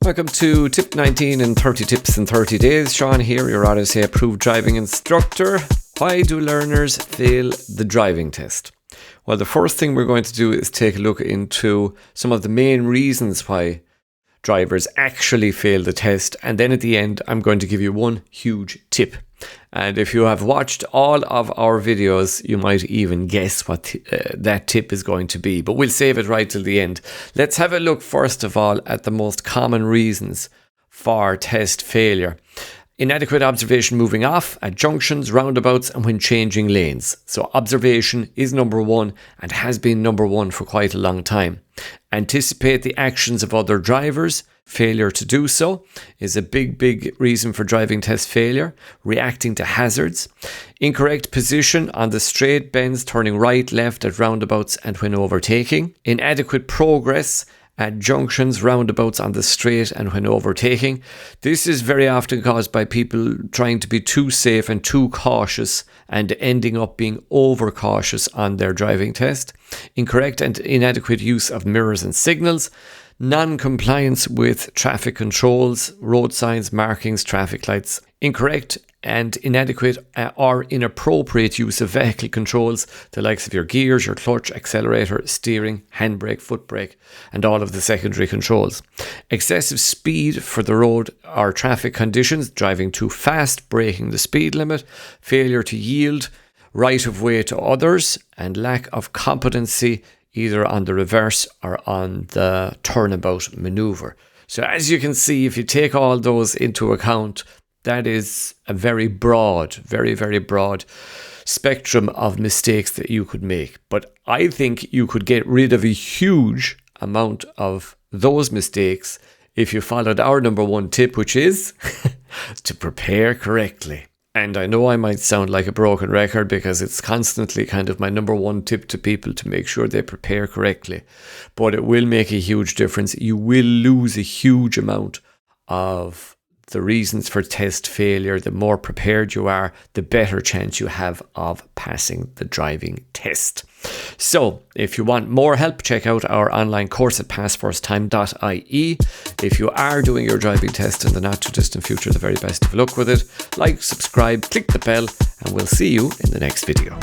Welcome to Tip 19 in 30 Tips in 30 Days. Sean here, your RSA approved driving instructor. Why do learners fail the driving test? Well, the first thing we're going to do is take a look into some of the main reasons why drivers actually fail the test. And then at the end, I'm going to give you one huge tip. And if you have watched all of our videos, you might even guess what that tip is going to be. But we'll save it right till the end. Let's have a look first of all at the most common reasons for test failure. Inadequate observation moving off at junctions, roundabouts, and when changing lanes. So observation is number one and has been number one for quite a long time. Anticipate the actions of other drivers. Failure to do so is a big reason for driving test failure. Reacting to hazards. Incorrect position on the straight bends, turning right, left at roundabouts and when overtaking. Inadequate progress at junctions, roundabouts, on the straight and when overtaking. This is very often caused by people trying to be too safe and too cautious and ending up being overcautious on their driving test. Incorrect and inadequate use of mirrors and signals. Non-compliance with traffic controls, road signs, markings, traffic lights. Incorrect and inadequate or inappropriate use of vehicle controls, the likes of your gears, your clutch, accelerator, steering, handbrake, foot brake, and all of the secondary controls. Excessive speed for the road or traffic conditions, driving too fast, breaking the speed limit, failure to yield right of way to others, and lack of competency either on the reverse or on the turnabout maneuver. So as you can see, if you take all those into account, that is a very broad, very broad spectrum of mistakes that you could make. But I think you could get rid of a huge amount of those mistakes if you followed our number one tip, which is to prepare correctly. And I know I might sound like a broken record because it's constantly kind of my number one tip to people to make sure they prepare correctly. But it will make a huge difference. You will lose a huge amount of the reasons for test failure. The more prepared you are, the better chance you have of passing the driving test. So if you want more help, check out our online course at PassFirstTime.ie. If you are doing your driving test in the not too distant future, the very best of luck with it. Like, subscribe, click the bell, and we'll see you in the next video.